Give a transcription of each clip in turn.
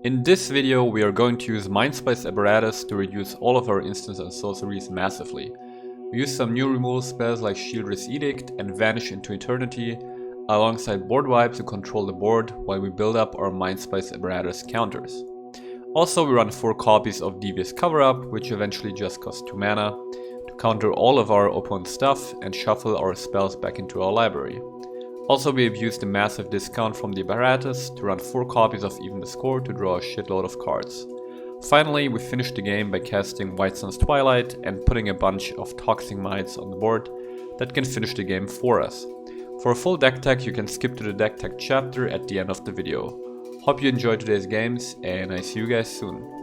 In this video we are going to use Mindsplice Apparatus to reduce all of our instants and sorceries massively. We use some new removal spells like Shieldless Edict and Vanish into Eternity, alongside board wipe to control the board while we build up our Mindsplice Apparatus counters. Also we run 4 copies of Devious Cover-Up, which eventually just costs 2 mana, to counter all of our opponent's stuff and shuffle our spells back into our library. Also we have used a massive discount from the apparatus to run 4 copies of Even the Score to draw a shitload of cards. Finally, we finished the game by casting White Sun's Twilight and putting a bunch of Toxic Mites on the board that can finish the game for us. For a full deck tech you can skip to the deck tech chapter at the end of the video. Hope you enjoyed today's games and I see you guys soon.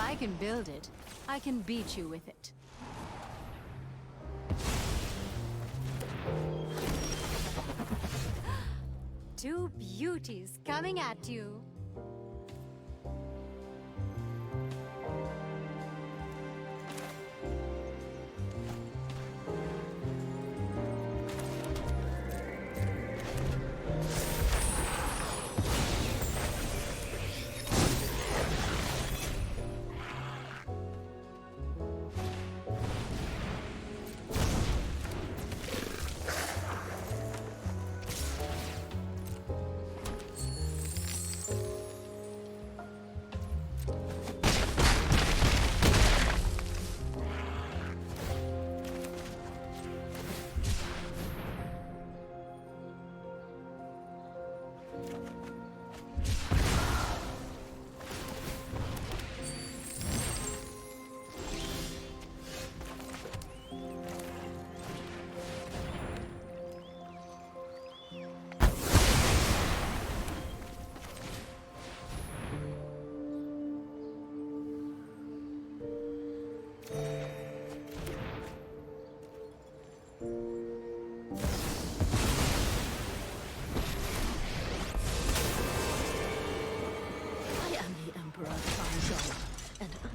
I can build it. I can beat you with it. Two beauties coming at you.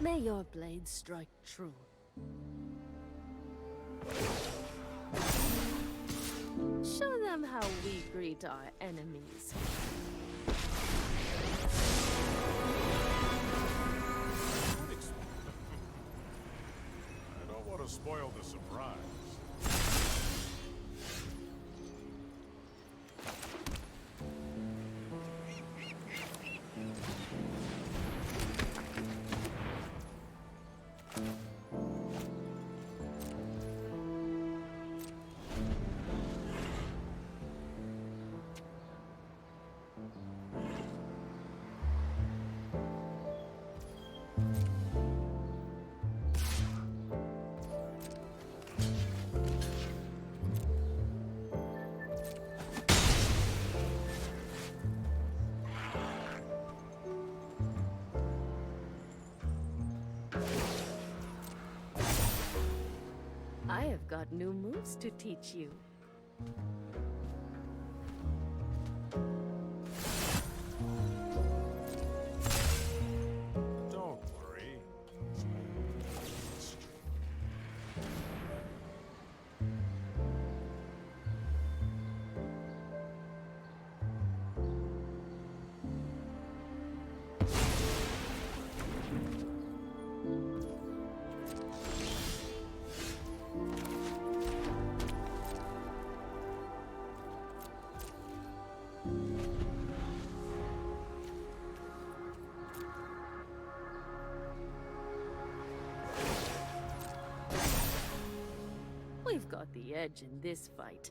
May your blade strike true. Show them how we greet our enemies. I don't want to spoil the surprise. I have got new moves to teach you. Don't worry. We've got the edge in this fight.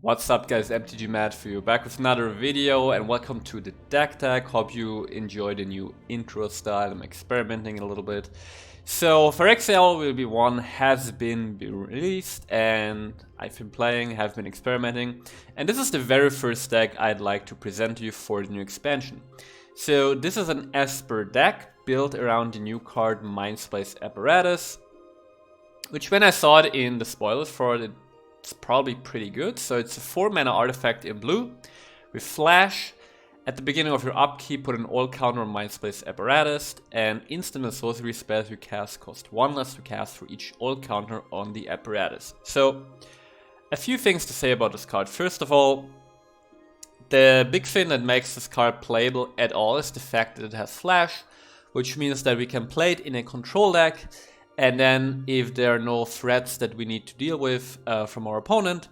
What's up guys, MTG Matt for you, back with another video and welcome to the Decktech. Hope you enjoy the new intro style. I'm experimenting a little bit. So Phyrexian will be one has been released and I've been playing, have been experimenting. And this is the very first deck I'd like to present to you for the new expansion. So this is an Esper deck built around the new card Mindsplice Apparatus, which when I saw it in the spoilers for it, it's probably pretty good. So it's a 4-mana artifact in blue with flash. At the beginning of your upkeep, put an all counter on Mindsplice Apparatus, and instant and sorcery spells you cast cost 1 less to cast for each all counter on the apparatus. So a few things to say about this card. First of all, the big thing that makes this card playable at all is the fact that it has flash, which means that we can play it in a control deck. And then if there are no threats that we need to deal with from our opponent,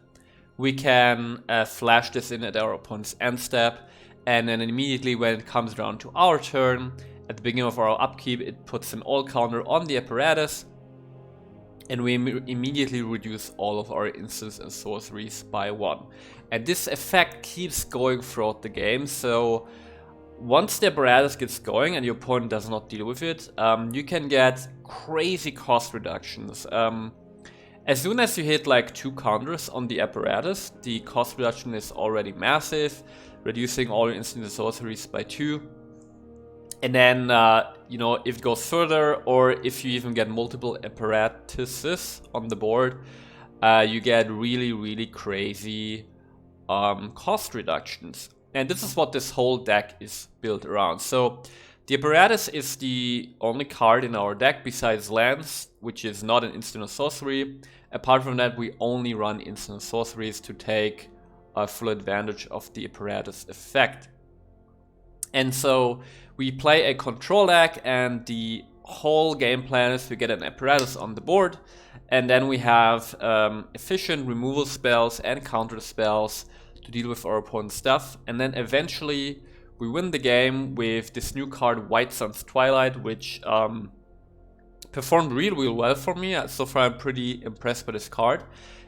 we can flash this in at our opponent's end step. And then immediately when it comes around to our turn, at the beginning of our upkeep, it puts an all counter on the apparatus. And we immediately reduce all of our instants and sorceries by 1. And this effect keeps going throughout the game. So once the apparatus gets going and your opponent does not deal with it, you can get crazy cost reductions. As soon as you hit like 2 counters on the apparatus, the cost reduction is already massive, reducing all your instant and sorceries by 2. And then, you know, if it goes further, or if you even get multiple apparatuses on the board, you get really crazy cost reductions. And this is what this whole deck is built around. So the apparatus is the only card in our deck besides lands, which is not an instant or sorcery. Apart from that, we only run instant sorceries to take full advantage of the apparatus effect. And so we play a control deck, and the whole game plan is to get an apparatus on the board, and then we have efficient removal spells and counter spells to deal with our opponent's stuff. And then eventually we win the game with this new card White Sun's Twilight, which performed real well for me. So far I'm pretty impressed by this card.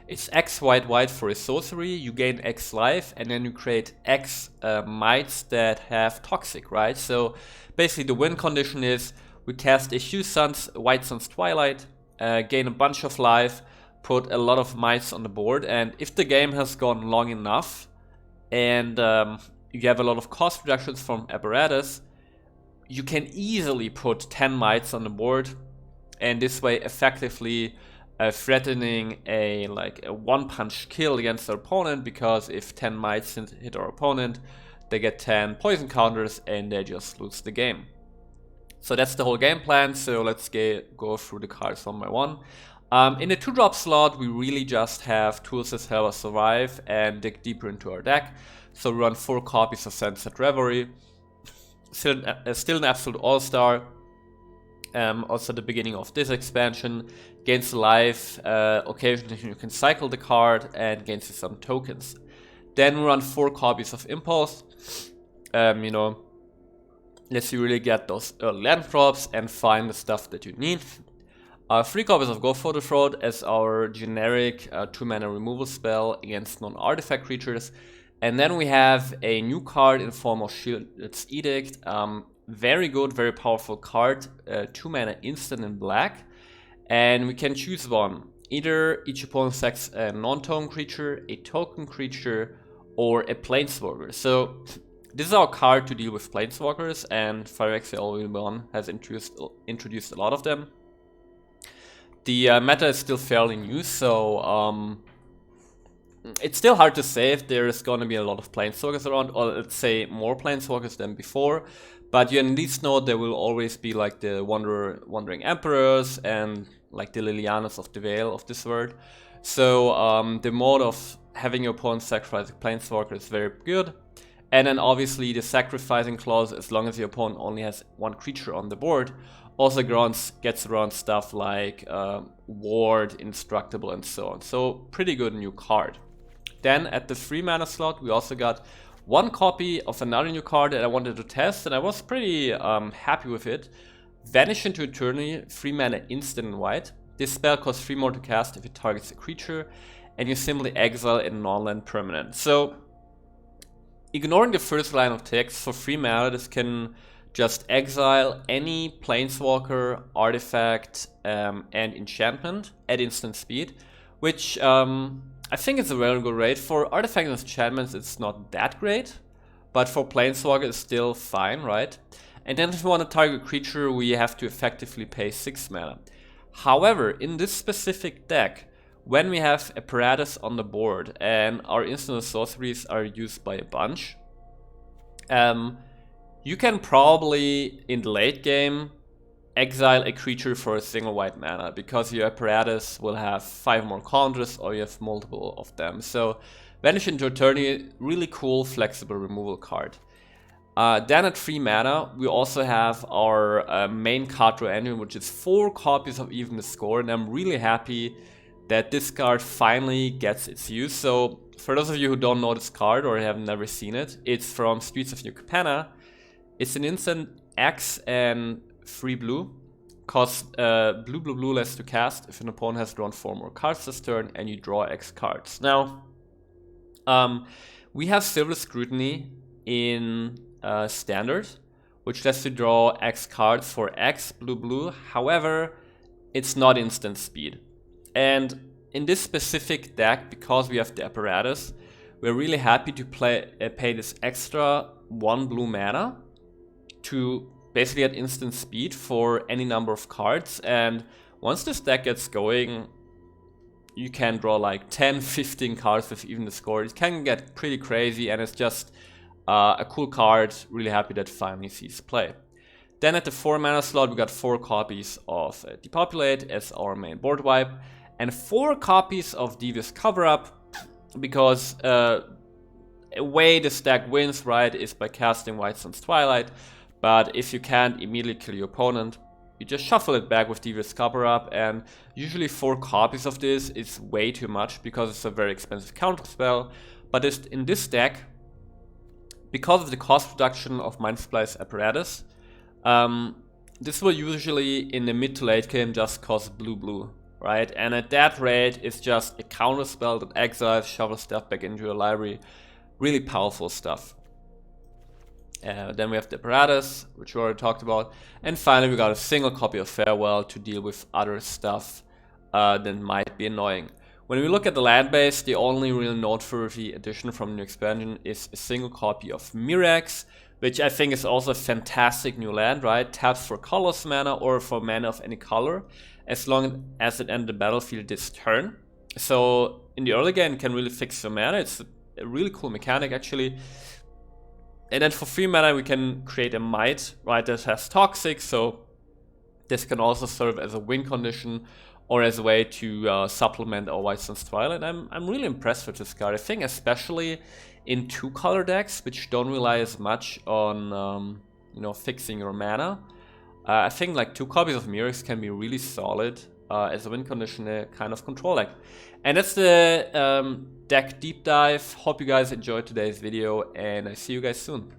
It's X white for a sorcery, you gain X life, and then you create X mites that have toxic, right? So basically the win condition is we cast a few White Sun's Twilight, gain a bunch of life, put a lot of mites on the board, and if the game has gone long enough and you have a lot of cost reductions from apparatus, you can easily put 10 mites on the board, and this way effectively threatening a one-punch kill against our opponent, because if 10 mites hit our opponent, they get 10 poison counters and they just lose the game. So that's the whole game plan. So let's go through the cards one by one. In the 2-drop slot, we really just have tools that help us survive and dig deeper into our deck. So we run 4 copies of Sunset Reverie, still an absolute all-star. Also the beginning of this expansion, gains life, occasionally you can cycle the card and gains some tokens. Then we run 4 copies of Impulse, you know, lets you really get those early land drops and find the stuff that you need. 3 copies of Go for the Throat as our generic 2-mana removal spell against non-artifact creatures. And then we have a new card in form of Shield's Edict. Very good, very powerful card, 2-mana instant in black. And we can choose one. Either each opponent sacks a non-token creature, a token creature, or a planeswalker. So this is our card to deal with planeswalkers, and Phyrexian has introduced a lot of them. The meta is still fairly new, so it's still hard to say if there is going to be a lot of planeswalkers around, or let's say more planeswalkers than before. But you at least know there will always be like the Wandering Emperors and like the Lilianas of the Veil of this world. So the mode of having your opponent sacrifice a planeswalker is very good. And then obviously the sacrificing clause, as long as your opponent only has 1 creature on the board, also gets around stuff like Ward, Indestructible, and so on. So pretty good new card. Then at the 3-mana slot, we also got 1 copy of another new card that I wanted to test, and I was pretty happy with it. Vanish into Eternity, 3-mana instant in white. This spell costs 3 more to cast if it targets a creature, and you simply exile a non-land permanent. So, ignoring the first line of text, for 3 mana this can just exile any planeswalker, artifact, and enchantment at instant speed, which I think is a very good rate. For artifacts and enchantments it's not that great, but for planeswalker it's still fine, right? And then if we want to target a creature, we have to effectively pay 6 mana. However, in this specific deck, when we have Apparatus on the board and our instant sorceries are used by a bunch, you can probably, in the late game, exile a creature for a single white mana, because your Apparatus will have 5 more counters or you have multiple of them. So Vanish into Eternity, really cool flexible removal card. Then at 3 mana, we also have our main card draw engine, which is 4 copies of Even the Score, and I'm really happy that this card finally gets its use. So for those of you who don't know this card or have never seen it, it's from Streets of New Capenna. It's an instant X and 3 blue. Costs blue less to cast if an opponent has drawn 4 more cards this turn and you draw X cards. Now, we have Silver Scrutiny in Standard, which lets you draw X cards for X blue. However, it's not instant speed. And in this specific deck, because we have the Apparatus, we're really happy to pay this extra 1 blue mana to basically at instant speed for any number of cards. And once this deck gets going, you can draw like 10-15 cards with Even the Score. It can get pretty crazy, and it's just a cool card. Really happy that finally sees play. Then at the 4 mana slot, we got 4 copies of Depopulate as our main board wipe, and 4 copies of Devious Cover-Up, because a way this deck wins, right, is by casting White Sun's Twilight. But if you can't immediately kill your opponent, you just shuffle it back with Devious Cover-Up, and usually 4 copies of this is way too much because it's a very expensive counter spell. But in this deck, because of the cost reduction of Mindsplice Apparatus, this will usually in the mid to late game just cost blue, right? And at that rate, it's just a counter spell that exiles, shovels stuff back into your library. Really powerful stuff. Then we have the Apparatus, which we already talked about. And finally, we got a single copy of Farewell to deal with other stuff that might be annoying. When we look at the land base, the only real noteworthy addition from the new expansion is a single copy of Mirax, which I think is also a fantastic new land, right? Taps for colorless mana or for mana of any color, as long as it enters the battlefield this turn. So in the early game, it can really fix your mana. It's a really cool mechanic, actually. And then for 3 mana, we can create a Might, right, that has Toxic, so this can also serve as a win condition or as a way to supplement our White Sun's Twilight. I'm really impressed with this card. I think especially in 2-color decks, which don't rely as much on you know, fixing your mana. I think like 2 copies of Mirrors can be really solid as a win condition, a kind of control deck. And that's the deck deep dive. Hope you guys enjoyed today's video, and I see you guys soon.